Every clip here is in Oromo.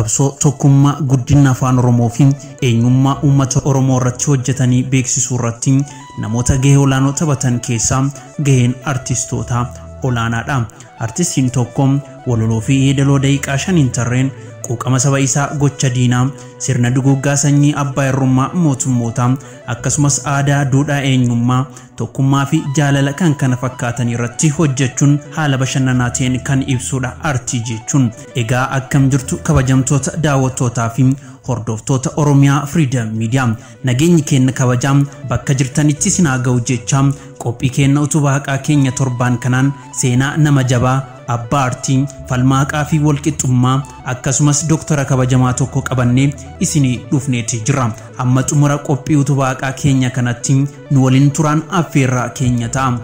qabsoo tokkummaa guddina afaan Oromoo fi eenyummaa uummata Oromoo irratti hojjetanii beeksisuu irratti namoota gahee olaanoo taphatan keessaa gaheen artistoota olaanaadha. Artistiin tokko waloloo fi yeedaloo daqiiqaa 5 tarreen quuqama saba isaa gocha diinaa sirna duguuggaa sanyii abbaa irrummaa mootummootaa akkasumas aadaa duudhaa eenyummaa tokkummaa fi jaalala kan kana fakkaatan irratti hojjechuun haala bashannanaa ta'een kan ibsudha artii jechuun. Egaa akkam jirtu kabajamtoota daawwattootaa fi hordoftoota Oromiyaa Freedom Media nageenyi keenya kabajam bakka jirtanitti sinaa ga'u jecha qophii keenya utubaa haqaa keenya torbaan kanaan seenaa nama jabaa abbaa artii falmaaqaa fi walqixxummaa akkasumas doktora kabajamaa tokko qabannee isinii dhufneeti jira. Amma xumura qophii utubaa haqaa keenya kanatti nu waliin turaan affeerraa keenya ta'a.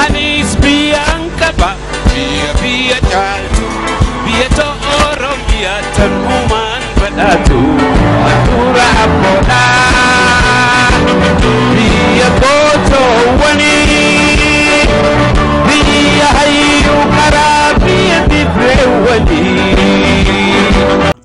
Anis biyaan qaba biyya caaltu biyya Oromiyaa tangumaan badhaatu atura abboodha biyya gootowwani biyya hayyuu karaa biyya dibreewwani.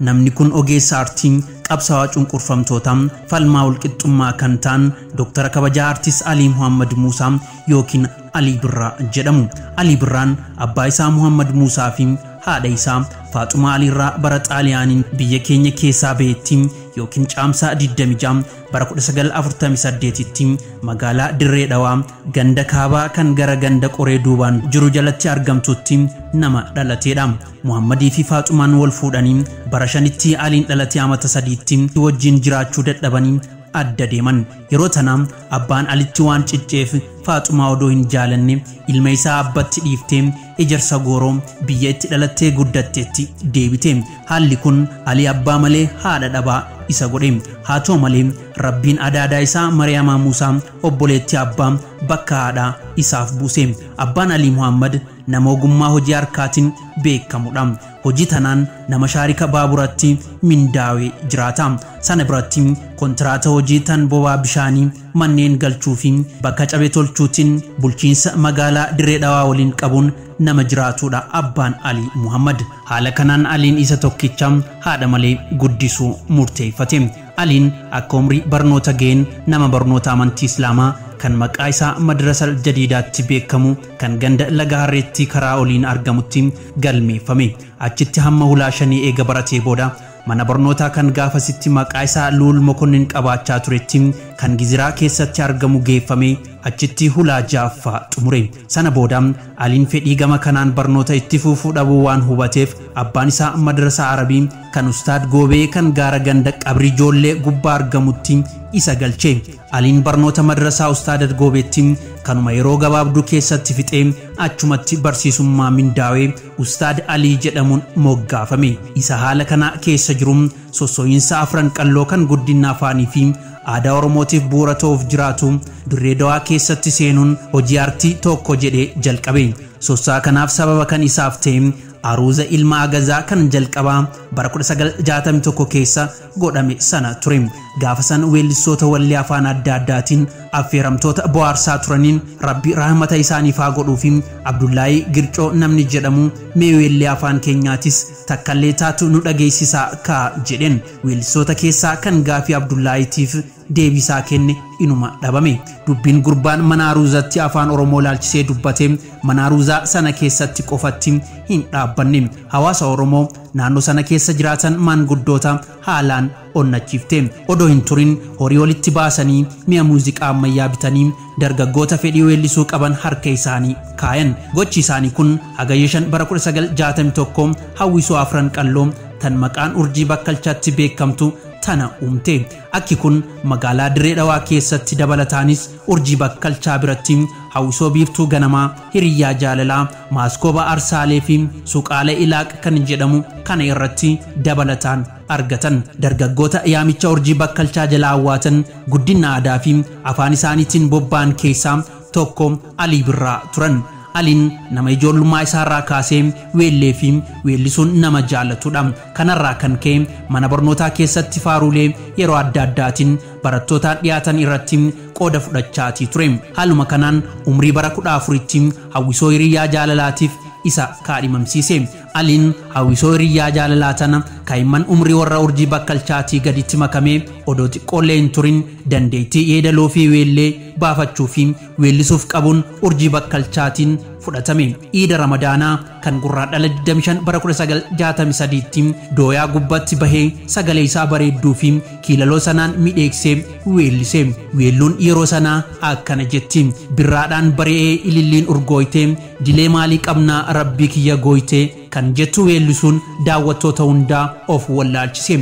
Namni kun ogeessa artii qabsaa'aa cunqurfamtoota falmaa walqixxummaa kan ta'an Dr. Kabajaa Artist Alii Muhammad Muusaa yookiin Alii Birraa jedhamu. Alii Birraan abbaa isaa Muhammad Muusaa fi haadha isaa Faaxumaa Aliirraa bara Xaaliyaaniin biyya keenya keessaa ba'etti yookiin caamsaa 26 bara 1948tti magaalaa Dirree Dhawaa ganda kaabaa kan gara ganda qoree duubaan jiru jalatti argamtutti nama dhalateedha. Muhammadii fi Faaxumaan wal fuudhanii bara 5tti Aliin dhalatee amata 3tti wajjin jiraachuu dadhabanii adda deeman. Yeroo tana abbaan Alitti waan cicceef Faaxumaa odoo hin jaalanne ilma isaa abbatti dhiiftee ejersa gooroo biyya itti dhalattee guddatteetti deebite. Haalli kun Alii abbaa malee haadha dhabaa isa godhe. Haa ta'u malee Rabbiin adaadaa isaa Mariyaamaa Muusaa obboleettii abbaa bakka haadhaa isaaf buuse. Abbaan Alii Muhammad nama ogummaa hojii harkaatiin beekamudha. Hojii tanaan nama shaarika baaburatti mindaawee jiraata. Sana biratti kontraata hojii tan bobaa bishaanii manneen galchuu fi bakka cabee tolchuutiin bulchiinsa magaalaa Dirree Dhawaa waliin qabuun nama jiraatudha abbaan Alii Muhammad. Haala kanaan Aliin isa tokkicha haadha malee guddisuu murteeffate. Aliin akka umrii barnoota ga'een nama barnoota amantii Islaamaa kan maqaa isaa Madrasa Jadiidaatti beekamu kan ganda Laga Harreetti karaa oliin argamutti galmeeffame. Achitti hamma hulaa 5 eega baratee booda mana barnootaa kan gaafasitti maqaa isaa Luul Mokonnin qabaachaa turetti kan Giziraa keessatti argamu geeffame achitti hulaa 6ffaa xumure. Sana booda Aliin fedhii gama kanaan barnoota itti fufuu dhabuu waan hubateef abbaan isaa Madrasa Arabii kan Ustaad Goobee kan gaara ganda Qabrii Ijoollee gubbaa argamutti isa galche. Aliin barnoota madrasaa Ustaad Goobeetti kanuma yeroo gabaabduu keessatti fixee achumatti barsiisummaa mindaawee Ustaad Alii jedhamuun moggaafame. Isa haala kana keessa jiru sossooyinsa afran qalloo kan guddina afaanii fi aadaa Oromootiif bu'uura ta'uuf jiraatu Dirree Dhawaa keessatti seenuun hojii artii tokko jedhee jalqabe. Sossaa kanaaf sababa kan isaaf ta'e Aruuza ilma agazaa kan jalqabaa bara 1961 keessa godhame sana ture. Gaafa san weellistoota wallee afaan adda addaatiin affeeramtoota bohaarsaa turaniin Rabbi rahmata isaaniif haa godhuufi Abdullaahi Gircoo namni jedhamu mee weellee afaan keenyaatis takkallee taatu nu dhageessisaa kaa jedhen. Weellistoota keessaa kan gaafii Abdullaahiitiif deebisaa kenne inuma dhabame. Dubbiin gurbaan mana Aruuzatti afaan Oromoo laalchisee dubbate mana Aruuzaa sana keessatti qofatti hin dhaabbanne. Hawaasa Oromoo naannoo sana keessa jiraatan maanguddoota haalaan onnachiifte. Odoo hin turin horii walitti baasanii mi'a muuziqaa ammayyaa bitanii dargaggoota fedhii weellisuu qaban harka isaanii kaayan. Gochi isaanii kun hagayya 5 bara 1961 hawwisoo afran qalloo tan maqaan urjii bakkalchaatti beekamtu tana uumte. Akki kun magaalaa Dirree Dhawaa keessatti dabalataanis urjii bakkalchaa biratti hawwisoo biiftuu ganamaa, hiriyyaa jaalalaa, maaskooba arsaalee fi suuqaalee ilaaq kan jedhamu kana irratti dabalataan argatan. Dargaggoota yaamicha urjii bakkalchaa jala hawwaatan guddina aadaa fi afaan isaaniitiin bobba'an keessaa tokko Alii Birraa turan. Aliin nama ijoollummaa isaarraa kaasee weellee fi weellisuun nama jaalatudha. Kanarraa kan ka'e mana barnootaa keessatti faaruulee yeroo adda addaatiin barattootaan dhiyaatan irratti qooda fudhachaatii ture. Haaluma kanaan umrii bara 14tti hawwisoo hiriyyaa jaalalaatiif isa kaadhimamsiise. Aliin hawwisoo hiriyaa jaalalaatana kaayimman umrii warra urjii bakkalchaatii gaditti makamee odoo xiqqoollee hin turin dandeettii yeedaloo fi weellee baafachuu fi weellisuuf qabuun urjii bakkalchaatiin fudhatame. Iida Ramadaanaa kan gurraandhala 25 bara 1963 dooyaa gubbatti bahee sagalee isaa bareedduu fi kiilaloo sanaan midheeksee weellise. Weelluun yeroo sanaa akkana jetti: birraadhaan bari'ee ililliin urgooyte dilee maalii qabnaa rabbii kiyya gooyte kan jettu weellisuun daawwattoota hundaa of wallaalchise.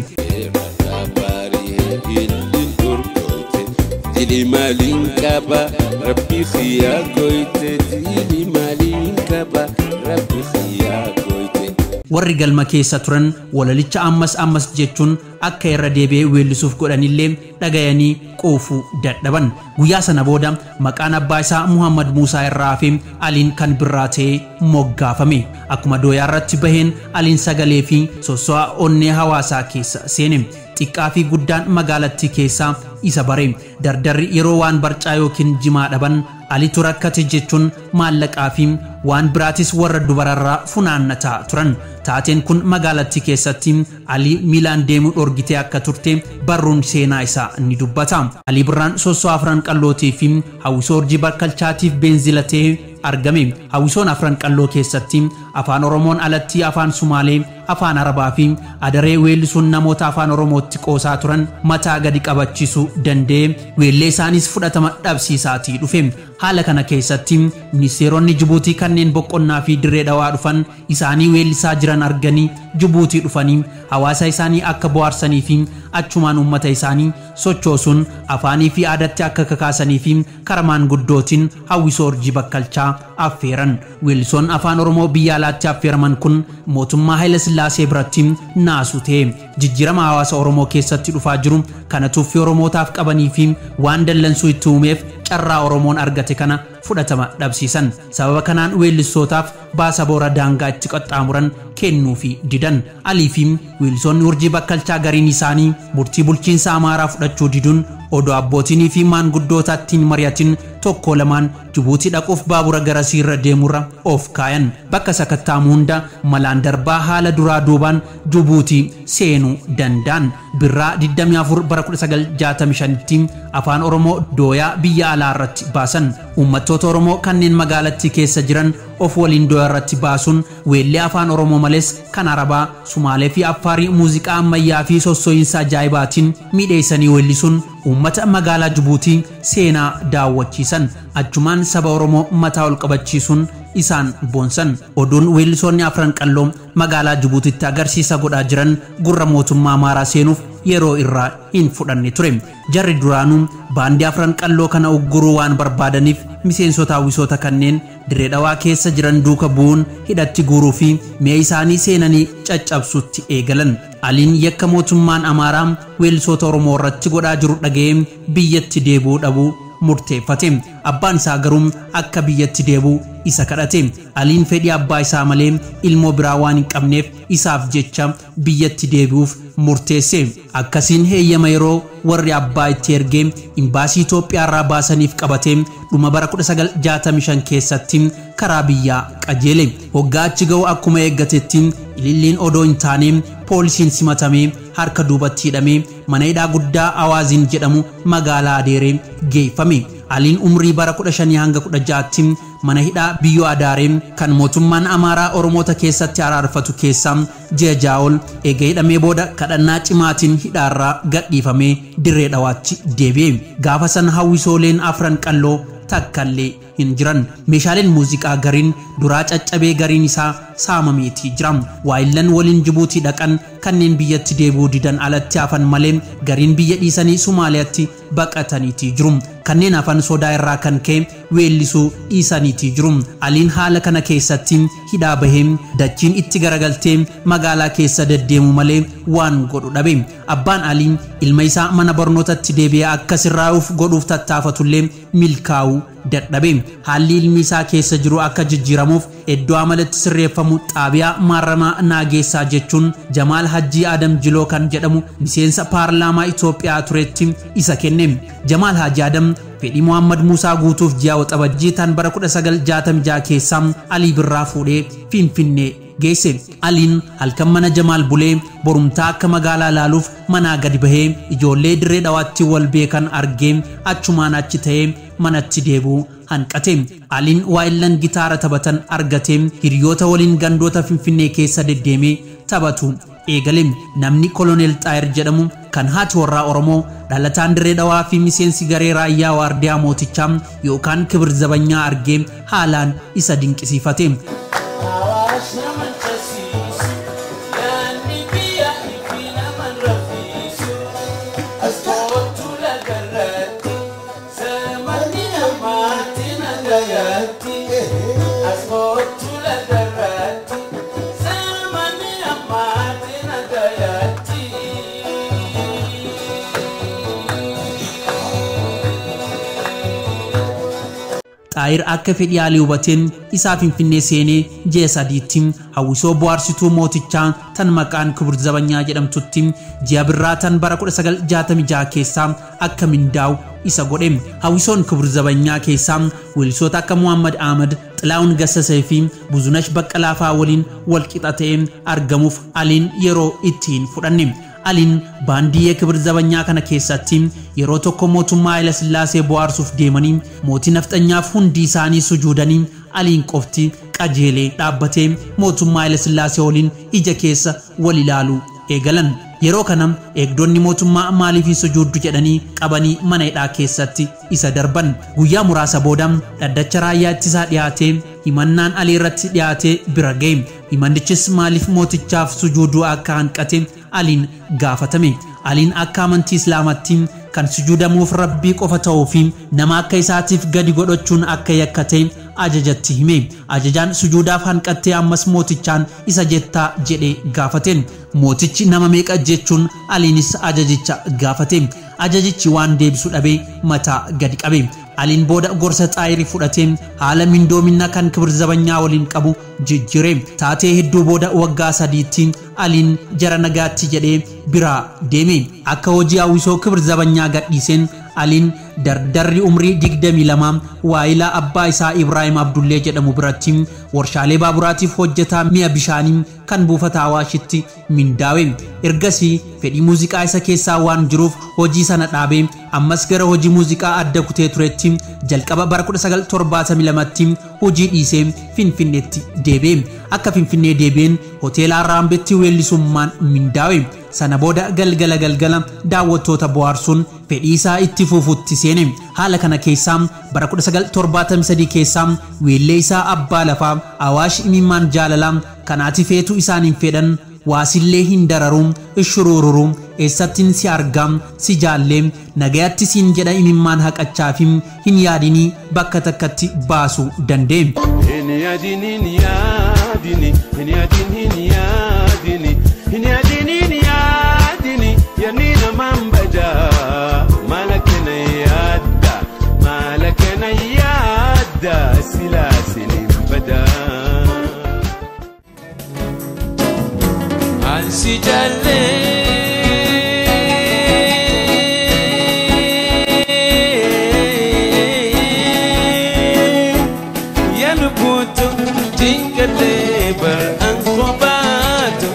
Dili malin kaba rabbi khiya goite dili malin kaba rabbi khiya goite. Warri galma keessa turan walalicha ammas jechuun akka irra deebi'ee weellisuuf godhanillee dhagayanii quufuu dadhaban. Guyyaa sana booda maqaan abbaa isaa Muhammad Muusaa irraa fi Aliin kan birraa ta'ee moggaafame. Akkuma dooyaa irratti baheen Aliin sagalee fi sosso'a onnee hawaasaa keessa seene. Xiqqaa fi guddaan magaalattii keessaa isa bare. Dardarri yeroo waan barcaa yookiin jimaa dhaban Aliitu rakkate jechuun maallaqaa fi waan biraatis warra dubararraa funaannataa turan. Taateen kun magaalattii keessatti Alii miilaan deemuu dhorgitee akka turte barruun seenaa isaa ni dubbata. Alii Birraan sosso'a afran qallootii fi hawwisoo urjii bakkalchaatiif beenzilatee argame. Hawwisoon afran qalloo keessatti afaan Oromoon alatti afaan Sumaalee, afaan Arabaa fi adaree weellisuun namoota afaan Oromootti qoosaa turan mataa gadi qabachiisuu danda'e. Weellee isaanis fudhatama dhabsiisaatii dhufe. Haala kana keessatti ministeeronni Jibuutii kanneen boqonnaa fi dirree dhawaa dhufan isaanii weellisaa jiran arganii Jibuutii dhufanii hawaasa isaanii akka bohaarsanii fi achumaan uummata isaanii sochoosuun afaanii fi aadaatti akka kakaasanii fi karamaan guddootiin hawwisoo urjii bakkalchaa affeeran. Weellisoon afaan Oromoo biyya alaatti affeeraman kun mootummaa Haayile Sillaasee biratti naasu ta'e. Jijjiirama hawaasa Oromoo keessatti dhufaa jiru kana tuffii Oromootaaf qabanii fi waan dallansuu itti uumeef carraa Oromoon argate kana fudhatama dhabsiisan. Sababa kanaan weellisootaaf baasa boora daangaa itti qaxxaamuran kennuu fi didan. Alii fi weellisoonni urjii bakkalchaa gariin isaanii murtii bulchiinsa Amaaraa fudhachuu diduun odoo abbootinii fi maanguddootaatti mari'atin tokko lamaan Jibuutii dhaquuf baabura garasii irra deemurra of kaayan. Bakka sakattaamu hunda malaan darbaa haala duraa duubaan Jibuutii seenuu danda'an. Birraa 24 bara 1965tti afaan Oromoo dooyaa biyya alaa irratti baasan. Uummattoota Oromoo kanneen magaalattii keessa jiran of waliin dooyaa irratti baasuun weellee afaan Oromoo malees kan Arabaa, Sumaalee fi Affaarii muuziqaa ammayyaa fi sossooyinsa ajaa'ibaatiin midheessanii weellisuun uummata magaalaa Jibuutii seenaa daawwachiisan. Achumaan saba Oromoo mataa ol qabachiisuun isaan boonsan. Oduun weellisoonni afran qalloo magaalaa Jibuutiitti agarsiisa godhaa jiran gurra mootummaa Amaaraa seenuuf yeroo irraa hin fudhanne ture. Jarri duraanuu baandii afran qalloo kana ugguruu waan barbaadaniif miseensota hawwisoota kanneen dirree dhawaa keessa jiran duuka bu'uun hidhatti guuruu fi mi'a isaanii seenanii caccabsuutti eegalan. Aliin yakka mootummaan Amaaraa weellisoota Oromoo irratti godhaa jiru dhaga'ee biyyatti deebi'uu dhabuu murteeffate. Abbaan isaa garuu akka biyyatti deebi'u isa kadhate. Aliin fedhii abbaa isaa malee ilmoo biraa waan hin qabneef isaaf jecha biyyatti deebi'uuf murteesse. Akkasiin heeyyama yeroo warri abbaa itti ergee imbaasii Itoophiyaa irraa baasaniif qabate dhuma bara 1965 keessatti karaa biyyaa qajeele. Hoggaa achi ga'u akkuma eeggatetti ililliin odoo hin taane poolisiin simatamee harka duubatti hidhamee mana hidhaa guddaa Awaaziin jedhamu magaalaa Adeeree geeffame. Aliin umrii bara 15 hanga 16tti mana hidhaa Biyyoo Adaaree kan mootummaan Amaaraa Oromoota keessatti araarfatu keessaa ji'a ja'a eega hidhamee booda kadhannaa cimaatiin hidhaarraa gadhiifamee dirree dhawaatti deebi'e. Gaafa san hawwisooleen afran qalloo takkallee hin jiran. Meeshaaleen muuziqaa gariin duraa caccabee gariin isaa saamameetii jira. Waayillan waliin Jibuutii dhaqan kanneen biyyatti deebi'uu didan alatti hafan malee gariin biyya dhiisanii Sumaaliyaatti baqataniitii jiru. Kanneen hafan sodaa irraa kan ka'e weellisuu dhiisaniitii jiru. Aliin haala kana keessatti hidhaa bahee dachiin itti garagaltee magaalaa keessa deddeemu malee waan godhu dhabe. Abbaan Aliin ilma isaa mana barnootatti deebi'ee akka sirraa'uuf godhuuf tattaafatullee milkaa'uu dadhabe. Haalli ilmi isaa keessa jiru akka jijjiiramuuf iddoo amalatti sirreeffamu xaabiyaa maaramaa Naageessaa jechuun Jamaal Hajji Adam Jiloo kan jedhamu miseensa paarlaamaa Itoophiyaa turetti isa kenne. Jamaal Hajji Adam fedhii Muhammad Muusaa guutuuf ji'a waxabajjii tan bara 1966 keessaa Alii Birraa fuudhee Finfinnee geesse. Aliin halkan mana Jamaal bulee borumtaa akka magaalaa laaluuf manaa gadi bahee ijoollee dirree dhawaatti wal beekan argee achumaan achi ta'ee manatti deebi'uu hanqate. Aliin waa'illan gitaara taphatan argate hiriyoota waliin gandoota Finfinnee keessa deddeemee taphatu eegale. Namni Koloneel Xaayir jedhamu kan haati warraa Oromoo dhalataan dirree dhawaa fi miseensi garee raayyaa waardiyaa mootichaa yookaan kibir zabanyaa argee haalaan isa dinqisiifate. Xaayir akka fedhii Alii hubateen isaa Finfinnee seenee ji'a sadiitti hawwisoo bohaarsituu mootichaa tan maqaan kibir zabanyaa jedhamtutti ji'a birraa tan bara 1966 keessaa akka mindaa'u isa godhe. Hawwisoon kibir zabanyaa keessaa weellisoota akka Muhammad Ahmad, Xilaawun Gassasee fi Buzunash Baqqalaa fa'aa waliin wal qixa ta'ee argamuuf Aliin yeroo ittiin fudhanne. Aliin baandii kibir zabanyaa kana keessatti yeroo tokko mootummaa Haayile Sillaasee bohaarsuuf deemanii mootii nafxanyaaf hundi isaanii sujuudanii Aliin qofti qajeelee dhaabbatee mootummaa Haayile Sillaasee waliin ija keessa wal ilaalu eegalan. Yeroo kana eegdonni mootummaa maaliif sujuuddu jedhanii qabanii mana hidhaa keessatti isa darban. Guyyaa muraasa booda dhaddacha raayyaa ittisaa dhiyaatee himannaan Alii irratti dhiyaatee bira ga'e. Himannichis maaliif mootichaaf sujuuduu akka hanqate Aliin gaafatame. Aliin akka amantii Islaamaatti kan sujuudamuuf Rabbii qofa ta'uu fi nama akka isaatiif gadi godhachuun akka yakkate ajajatti hime. Ajajaan sujuudaaf hanqattee ammas mootichaan isa jettaa jedhee gaafate. Mootichi nama meeqa jechuun Aliinis ajajicha gaafate. Ajajichi waan deebisu dhabee mataa gadi qabe. Aliin booda gorsa Xaayir fudhatee haala mindoomina kan kibir zabanyaa waliin qabu jijjiire. Taatee hedduu booda waggaa sadiitti Aliin jara nagaatti jedhee biraa deeme. Akka hojii hawwisoo kibir zabanyaa gadhiiseen Aliin dardarri umrii 22 waayilaa abbaa isaa Ibrahim Abdullee jedhamu biratti warshaalee baaburaatiif hojjetaa mi'a bishaanii kan buufata Awaashitti mindaa'e. Ergasii fedhii muuziqaa isa keessaa waan jiruuf hojii sana dhaabee ammas gara hojii muuziqaa adda kutee turetti jalqaba bara 1972tti hojii dhiisee Finfinneetti deebi'e. Akka Finfinnee deebi'een hoteela Raambeetti weellisummaan mindaa'e. Sana booda galgala daawwattoota bohaarsuun fedhii isaa itti fufuutti seene. Haala kana keessaa bara 1973 keessaa weellee isaa abbaa lafaa Awaash imimmaan jaalalaa kanaati feetu isaaniin fedhan waasillee hin dararuun ishurururu eessattiin si argam si jaallee nagayatti siin jedha imimmaan haqachaa fi hin yaadinii bakka takkatti baasuu danda'e. Yanina mambada malakena yada sila bada ansi jalle yanubutu tingale bar anqobatu.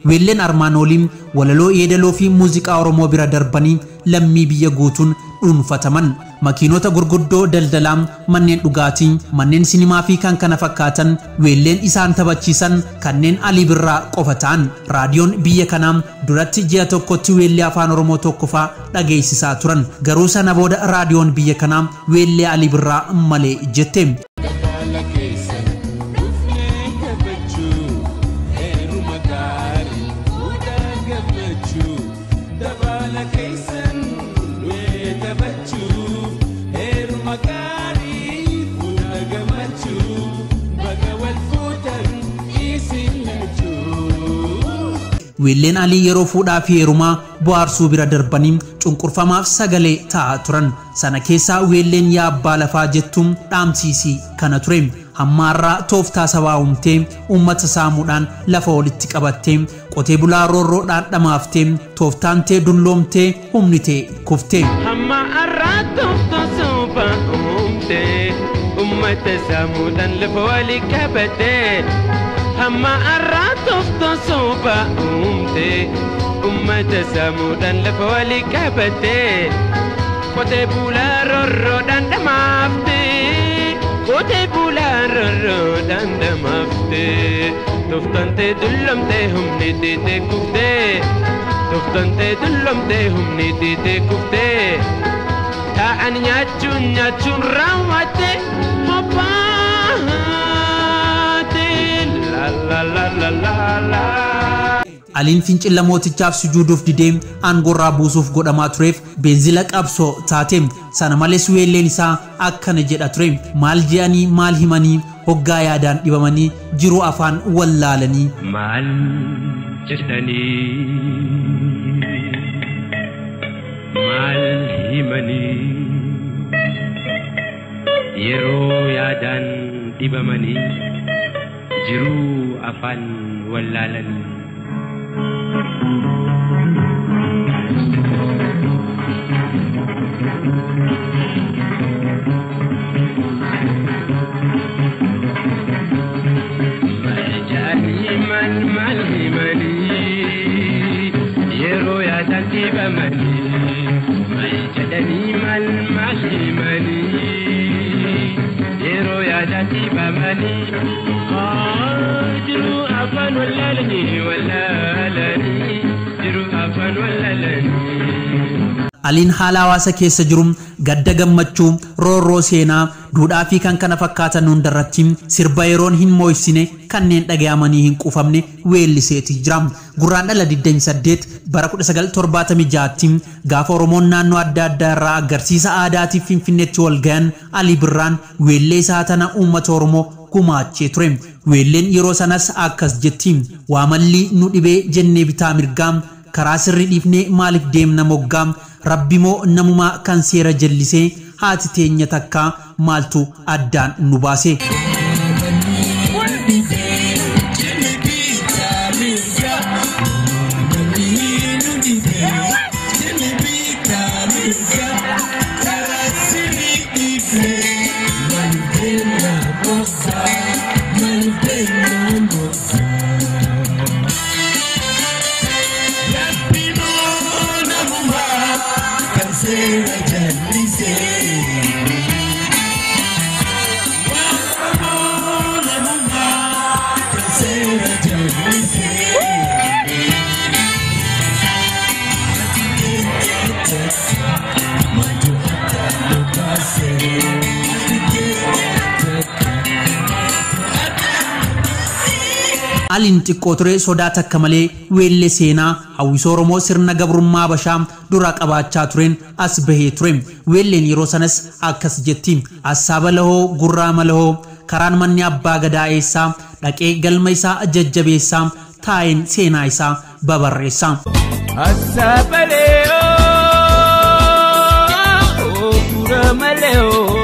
Weelleen armaan olii walaloo yeedaloo fi muuziqaa Oromoo bira darbanii lammii biyya guutuun dhuunfataman. Makiinota gurguddoo daldalaa, manneen dhugaatii, manneen sinimaa fi kan kana fakkaatan weelleen isaan taphachiisan kanneen Alii Birraa qofa ta'an. Raadiyoon biyya kanaa duratti ji'a tokkotti weellee afaan Oromoo tokko fa'aa dhageessisaa turan. Garuu sana booda raadiyoon biyya kanaa weellee Alii Birraa malee jette. Weelleen Alii yeroo fuudhaa fi heerumaa bohaarsuu bira darbanii cunqurfamaaf sagalee ta'aa turan. Sana keessaa weelleen yaa abbaa lafaa jettuun dhaamsiisii kana ture. Hammaarraa tooftaa sabaa uumtee uummata saamuudhaan lafa walitti qabattee qotee bulaa roorroodhaan dhamaaftee tooftaantee dulloomtee humnitee kuftee. Hammaarraa tooftaa sabaa uumtee uummata saamuudhaan lafa walitti qabattee. أما أراتف تصوبة أمتي أمة سمودا لفولي كبتي Kote bula roro danda mafte Kote bula roro danda mafte Tuftante dullamte humni dite kufte Tuftante dullamte humni dite kufte Ta'an nyachun rawate Mabate La la la la la la Aliin fincila mootichaaf sujuuduuf didee aangorraa buusuuf godhamaa tureef beenzila qabsoo taateem sana malees weelleen isaa akkana jedha ture maal je'anii maal himanii hoggaa yaadaan dhibamanii jiruu afaan wallaalanii maal jedhanii maal himanii yeroo yaadaan dhibamanii jiruu afaan wallaalanii Aliin haala hawaasa keessa jiru gadda gammachuu roorroo seenaa duudhaa fi kan kana fakkaatan hundarratti sirba yeroon hin moo'isine kanneen dhaga'amanii hin quufamne weelliseeti jira. Guraandhala 28 bara 1976tti gaafa Oromoon naannoo adda addaa irraa agarsiisa aadaatiif Finfinneetti wal gahan Alii Birraan weellee isaa tana uummata Oromoo gumaachee ture. Weelleen yeroo sanas akkas jetti waamalli nu dhibee jennee bitaa mirgaa karaa sirrii dhiifnee maaliif deemna moggaa rabbi moo namumaa kan seera jallisee haati teenya takka maaltu addaan nu baase. Aliin xiqqoo ture sodaa takka malee weellee seenaa hawwisoo Oromoo sirna gabrummaa Habashaa dura qabaachaa tureen as bahee ture. Weelleen yeroo sanas akkas jetti assaaba lahoo gurraa malahoo karaan manni abbaa gadaa eessaa dhaqee galma isaa jajjabeessaa taa'een seenaa isaa babarreessaa. Assaaba lahoo gurraa malahoo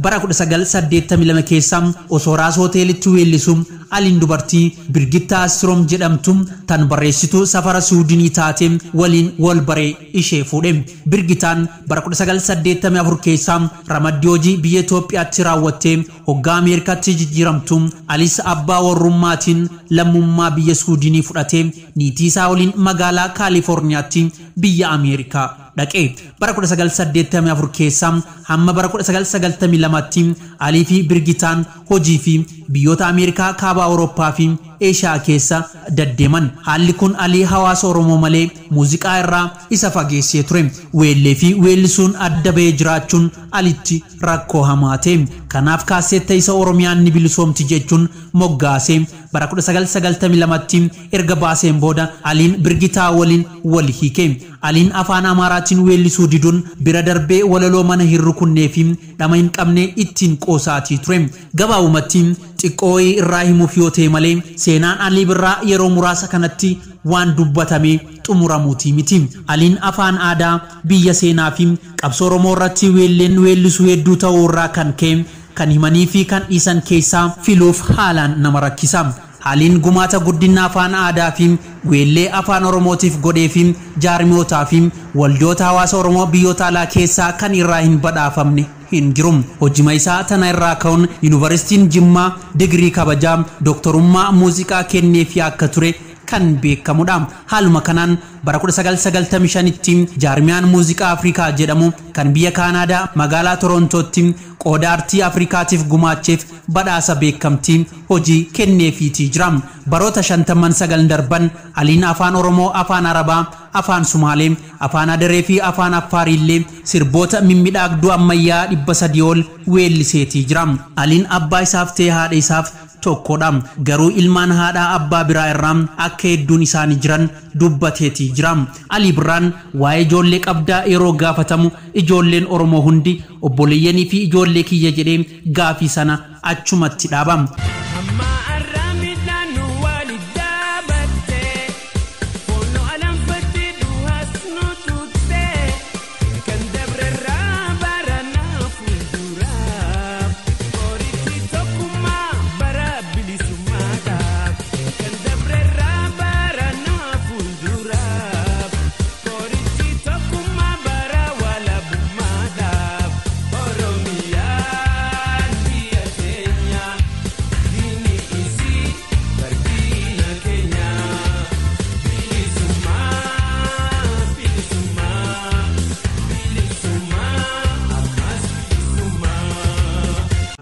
bara 1982 keessa osoo raas hoteelitti weellisu Aliin dubartii Birgittaa Siroom jedhamtu tan barreessitu safara Suudinii taate waliin wal baree ishee fuudhe. Birgittaan bara 1984 keessa ramaddii hojii biyya Itoophiyaatti raawwattee hoggaa Ameerikaatti jijjiiramtu Aliis abbaa warrummaatiin lammummaa biyya Suudinii fudhatee niitii isaa waliin magaalaa Kaalifoorniyaatti biyya Ameerikaa dhaqee bara 1984 keessa hamma bara 1992tti Alii fi Birgitaan hojii fi biyyoota Ameerikaa kaaba Awurooppaa fi Eeshiyaa keessa daddeeman. Haalli kun Alii hawaasa Oromoo malee muuziqaa irraa isa fageessee ture. Weellee fi weellisuun adda bahee jiraachuun Alitti rakkoo hamaa ta'e. Kanaaf kaaseetta isa Oromiyaan ni bilisoomti jechuun moggaasee bara 1992tti erga baaseen booda Aliin Birgitaa waliin wal hiike. Aliin afaan Amaaraatiin weellisuu diduun bira darbee walaloo mana hirru kunnee fi dhama hin qabne ittiin qoosaatii ture. Gabaabumatti xiqqoo irraa himuuf yoo ta'e malee seenaan Alii Birraa yeroo muraasa kanatti waan dubbatame xumuramuutii miti. Aliin afaan aadaa biyya seenaa fi qabsoo Oromoo irratti weelleen weellisuu hedduu ta'uu irraa kan ka'e kan himanii fi kan dhiisan keessaa filuuf haalaan nama rakkisa. Aliin gumaata guddina afaan aadaa fi weellee afaan Oromootiif godhee fi jaarmiyootaa fi waldoota hawaasa Oromoo biyyoota alaa keessaa kan irraa hin badhaafamne hin jiru. Hojii isaa tana irraa ka'uun Yuunivarsiitiin Jimmaa digirii kabajaa doktorummaa muuziqaa kenneefii akka ture kan beekamudha. Haaluma kanaan bara 1995tti jaarmiyaan muuziqaa Afrikaa jedhamu kan biyya Kaanaadaa magaalaa Torontootti qooda artii Afrikaatiif gumaacheef badhaasa beekamtii hojii kenneefiitii jira. Baroota 59 darban Aliin afaan Oromoo, afaan Arabaa, afaan Sumaalee, afaan Adaree fi afaan Affaariillee sirboota mimmiidhagduu ammayyaa 300 ol weelliseetii jira. Aliin abbaa isaaf ta'e haadha isaaf tokkodha. Garuu ilmaan haadha abbaa biraa irraa akka hedduun isaanii jiran dubbateetii jira. Alii Birraan waa'ee ijoollee qabdaa yeroo gaafatamu ijoolleen Oromoo hundi obboleeyyanii fi ijoollee kiyya jedhee gaafii sana achumatti dhaaba.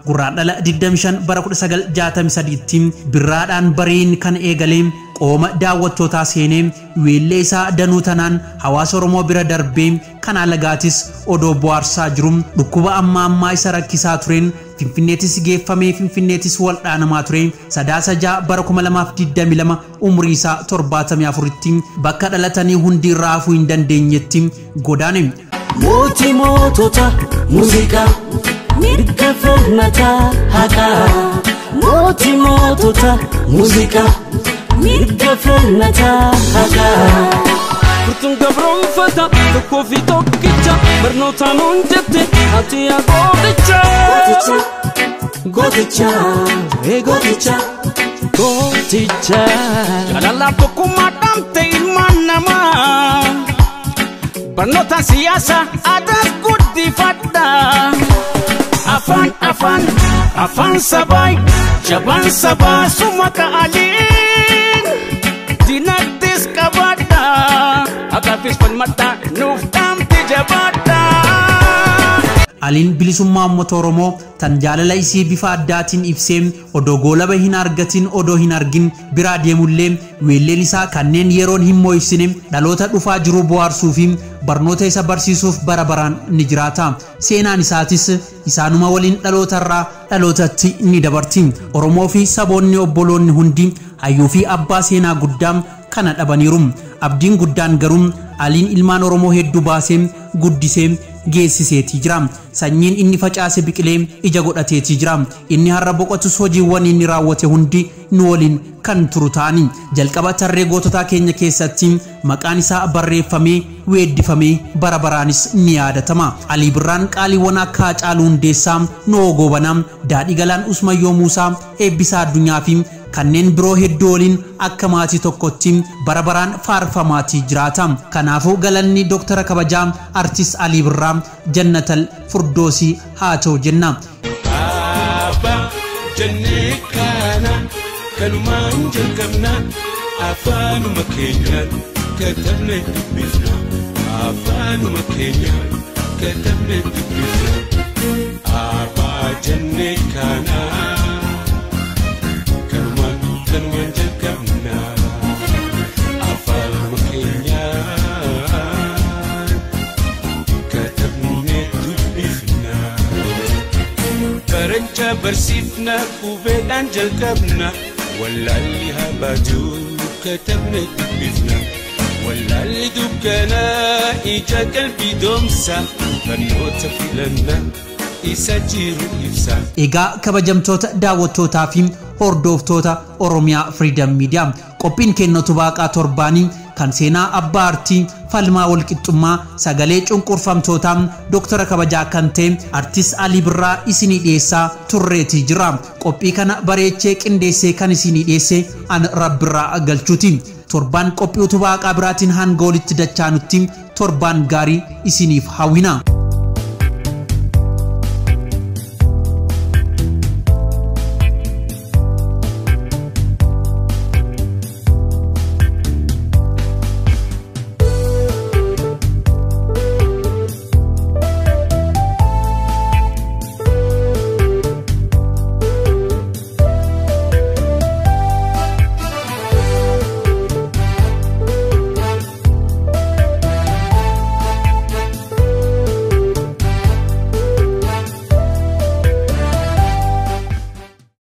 Gurraandhala 25 bara 1963tti birraadhaan bariin kan eegalee qooma daawwattootaa seenee weellee isaa danuu tanaan hawaasa Oromoo bira darbee kan alagaatis odoo bohaarsaa jiru dhukkuba ammaa isa rakkisaa tureen Finfinneetis geeffamee Finfinneetis waldhaanamaa ture. Sadaasa 6 bara 2022 umrii isaa 74tti bakka dhalatanii hundi raafuu hin dandeenyetti godaane. Mootii mootota muuziqaa mirga falmata haqa. Mootii mootota muuziqaa mirga falmata haqa. Kurtun gabroon fata tokkoo fi tokkicha barnootaan hundette ati yaa gooticha. Gooticha, gooticha, gooticha. Jaalala tokkummaa dhamte ilmaan namaa. Barnoota siyaasa aadaa guddifadha. Afaan sabaay jabaan sabaa suma ka'aliin dinagdees qabadha. Akaafis falmadha nuuf dhamte jabaadha. Aliin bilisummaa uummata Oromoo tan jaalala isii bifa addaatiin ibsee odoo goolaba hin argatin odoo hin argin biraa deemullee weelleen isaa kanneen yeroon hin moo'isine dhaloota dhufaa jiru bohaarsuu fi barnoota isa barsiisuuf bara baraan ni jiraata. Seenaan isaatis isaanuma waliin dhalootarraa dhalootatti ni dabarti. Oromoo fi saboonni obboloonni hundi hayyuu fi abbaa seenaa guddaa kana dhabaniiru. Abdiin guddaan garuu Aliin ilmaan Oromoo hedduu baasee guddisee geessiseetii jira. Sanyiin inni facaase biqilee ija godhateetii jira. Inni har'a boqotus hojiiwwan inni raawwate hundi nu waliin kan turu ta'ani. Jalqaba tarree goototaa keenya keessatti maqaan isaa barreeffamee weeddifamee bara baraanis ni yaadatama. Alii Birraan qaaliiwwan akka Haacaaluu Hundeessaa, Nu'oo Goobanaa, Daadhii Galaan Usmayyoo Muusaa, Eebbisaa Addunyaa fi kanneen biroo hedduu waliin akka maatii tokkotti bara baraan faarfamaatii jiraata. Kanaafuu galanni Dooktara kabajaa Artiist Alii Birraa Jannatal Firdoosii haa ta'u jenna. Abba jennee kana kanumaan jalqabna afaanuma keenyaan katabne dubbifna. أفان مكينيا كتبنا دبسنا أبا جنة كانا كنوان جلقبنا أفان مكينيا كتبنا دبسنا برنجا برسيفنا كوبيدان جلقبنا ولا اللي هباجو كتبنا دبسنا ولا اللي دبكنا إجا قلبي دومسا فنوت في لنا إساجير إفسا إيغا كبجمتوتا داوتوتا فيم هوردوفتوتا أوروميا فريدم ميديا قوبين كنو تباقا تورباني كان سينا أبارتي فالما والكتما ساقالي چونقور فامتوتا دكتور كبجا كانتي أرتيس علي برا إسيني ديسا توريتي جرام قوبي كان بريچيك انديسي كان إسيني ديسي أن رب را أغلچوتي توربان قوبي وتباقا براتين هان غولت دچانوتي توربان غاري إسينيف هاوينا